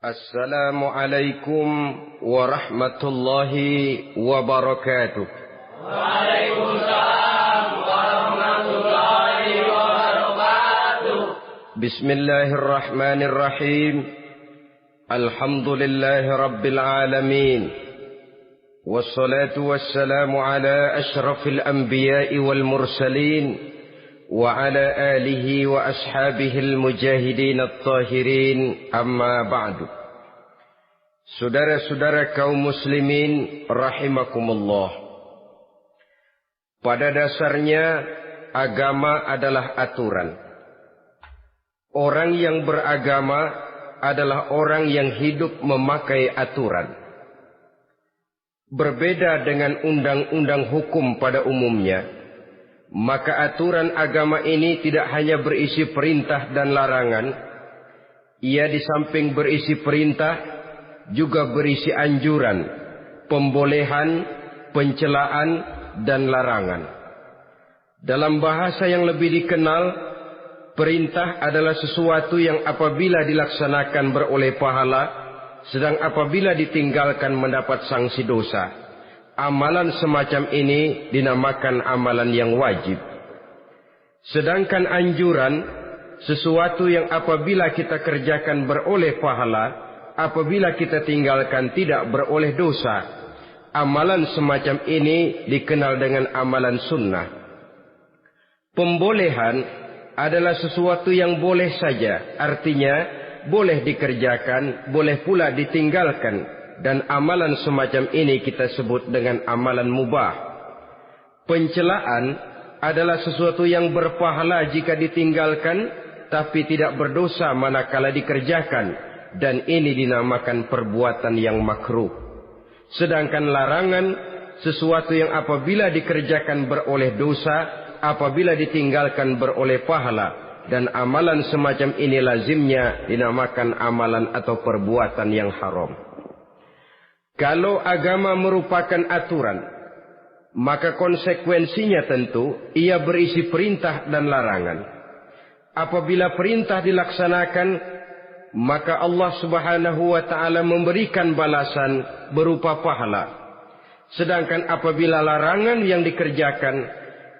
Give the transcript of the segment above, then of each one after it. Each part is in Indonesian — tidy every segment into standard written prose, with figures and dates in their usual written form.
Assalamualaikum warahmatullahi wabarakatuh. Waalaikumsalam warahmatullahi wabarakatuh. Bismillahirrahmanirrahim. Alhamdulillahi rabbil alamin. Wassalatu wassalamu ala ashrafil anbiya'i wal mursalin. وعلى آله وأصحابه المجاهدين الطاهرين أما بعد. Saudara-saudara kaum muslimin rahimakumullah. Pada dasarnya agama adalah aturan. Orang yang beragama adalah orang yang hidup memakai aturan. Berbeda dengan undang-undang hukum pada umumnya. Maka aturan agama ini tidak hanya berisi perintah dan larangan. Ia di samping berisi perintah juga berisi anjuran, pembolehan, pencelaan, dan larangan. Dalam bahasa yang lebih dikenal, perintah adalah sesuatu yang apabila dilaksanakan beroleh pahala, sedang apabila ditinggalkan mendapat sanksi dosa. Amalan semacam ini dinamakan amalan yang wajib. Sedangkan anjuran, sesuatu yang apabila kita kerjakan beroleh pahala, apabila kita tinggalkan tidak beroleh dosa. Amalan semacam ini dikenal dengan amalan sunnah. Pembolehan adalah sesuatu yang boleh saja, artinya boleh dikerjakan, boleh pula ditinggalkan. Dan amalan semacam ini kita sebut dengan amalan mubah. Pencelaan adalah sesuatu yang berpahala jika ditinggalkan, tapi tidak berdosa manakala dikerjakan. Dan ini dinamakan perbuatan yang makruh. Sedangkan larangan, sesuatu yang apabila dikerjakan beroleh dosa, apabila ditinggalkan beroleh pahala. Dan amalan semacam ini lazimnya dinamakan amalan atau perbuatan yang haram. Kalau agama merupakan aturan, maka konsekuensinya tentu ia berisi perintah dan larangan. Apabila perintah dilaksanakan, maka Allah Subhanahu wa taala memberikan balasan berupa pahala. Sedangkan apabila larangan yang dikerjakan,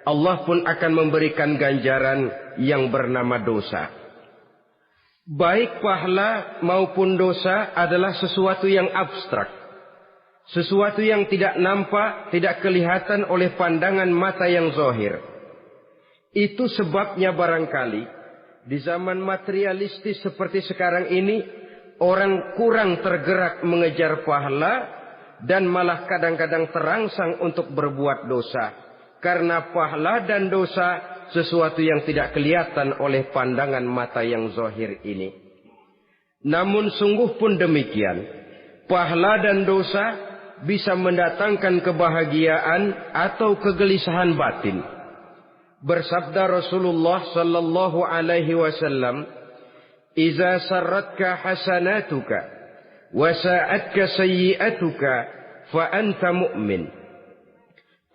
Allah pun akan memberikan ganjaran yang bernama dosa. Baik pahala maupun dosa adalah sesuatu yang abstrak. Sesuatu yang tidak nampak, tidak kelihatan oleh pandangan mata yang zahir. Itu sebabnya barangkali di zaman materialistis seperti sekarang ini, orang kurang tergerak mengejar pahala dan malah kadang-kadang terangsang untuk berbuat dosa. Karena pahala dan dosa sesuatu yang tidak kelihatan oleh pandangan mata yang zahir ini. Namun sungguh pun demikian, pahala dan dosa bisa mendatangkan kebahagiaan atau kegelisahan batin. Bersabda Rasulullah sallallahu alaihi wasallam, "Iza sarratka hasanatuka wa sa'atka sayyi'atuka fa anta mu'min."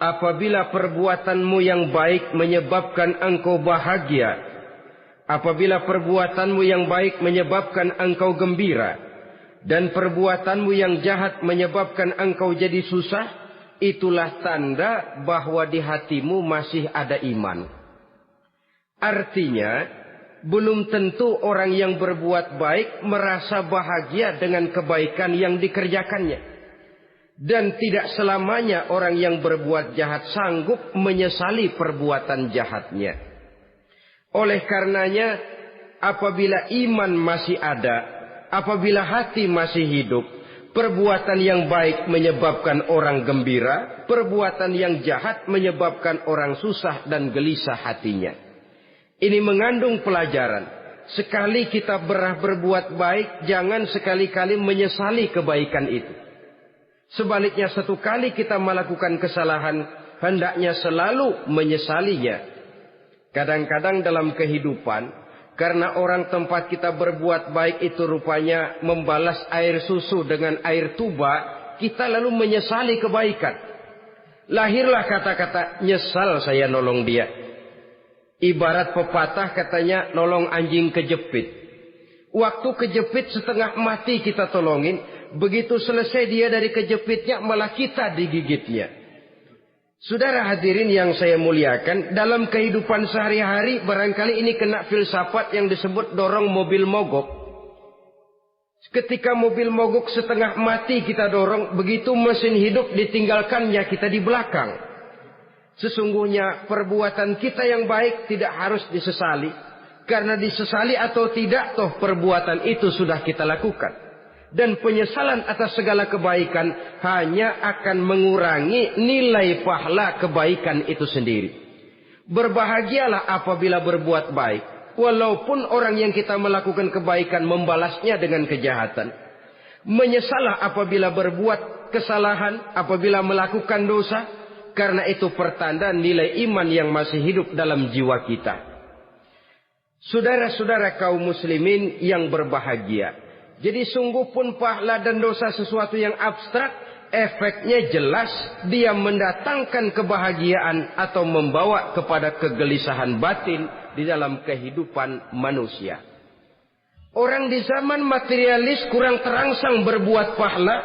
Apabila perbuatanmu yang baik menyebabkan engkau bahagia, apabila perbuatanmu yang baik menyebabkan engkau gembira, dan perbuatanmu yang jahat menyebabkan engkau jadi susah, itulah tanda bahwa di hatimu masih ada iman. Artinya, belum tentu orang yang berbuat baik merasa bahagia dengan kebaikan yang dikerjakannya. Dan tidak selamanya orang yang berbuat jahat sanggup menyesali perbuatan jahatnya. Oleh karenanya, apabila iman masih ada, apabila hati masih hidup, perbuatan yang baik menyebabkan orang gembira, perbuatan yang jahat menyebabkan orang susah dan gelisah hatinya. Ini mengandung pelajaran. Sekali kita berbuat baik, jangan sekali-kali menyesali kebaikan itu. Sebaliknya, satu kali kita melakukan kesalahan, hendaknya selalu menyesalinya. Kadang-kadang dalam kehidupan, karena orang tempat kita berbuat baik itu rupanya membalas air susu dengan air tuba, kita lalu menyesali kebaikan. Lahirlah kata-kata, nyesal saya nolong dia. Ibarat pepatah katanya, nolong anjing kejepit. Waktu kejepit setengah mati kita tolongin. Begitu selesai dia dari kejepitnya, malah kita digigitnya. Saudara hadirin yang saya muliakan, dalam kehidupan sehari-hari barangkali ini kena filsafat yang disebut dorong mobil mogok. Ketika mobil mogok setengah mati kita dorong, begitu mesin hidup ditinggalkannya kita di belakang. Sesungguhnya perbuatan kita yang baik tidak harus disesali. Karena disesali atau tidak, toh perbuatan itu sudah kita lakukan. Dan penyesalan atas segala kebaikan hanya akan mengurangi nilai pahala kebaikan itu sendiri. Berbahagialah apabila berbuat baik. Walaupun orang yang kita melakukan kebaikan membalasnya dengan kejahatan. Menyesalah apabila berbuat kesalahan, apabila melakukan dosa. Karena itu pertanda nilai iman yang masih hidup dalam jiwa kita. Saudara-saudara kaum muslimin yang berbahagia. Jadi sungguh pun pahala dan dosa sesuatu yang abstrak, efeknya jelas dia mendatangkan kebahagiaan atau membawa kepada kegelisahan batin di dalam kehidupan manusia. Orang di zaman materialis kurang terangsang berbuat pahala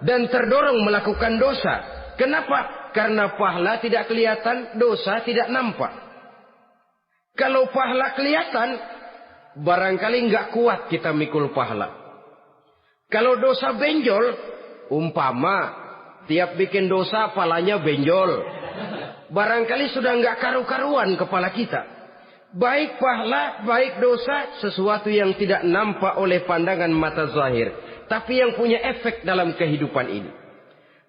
dan terdorong melakukan dosa. Kenapa? Karena pahala tidak kelihatan, dosa tidak nampak. Kalau pahala kelihatan, barangkali nggak kuat kita mikul pahala. Kalau dosa benjol, umpama tiap bikin dosa palanya benjol, barangkali sudah nggak karu-karuan kepala kita. Baik pahala, baik dosa, sesuatu yang tidak nampak oleh pandangan mata zahir, tapi yang punya efek dalam kehidupan ini.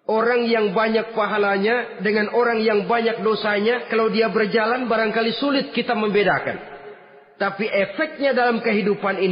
Orang yang banyak pahalanya dengan orang yang banyak dosanya, kalau dia berjalan barangkali sulit kita membedakan. Tapi efeknya dalam kehidupan ini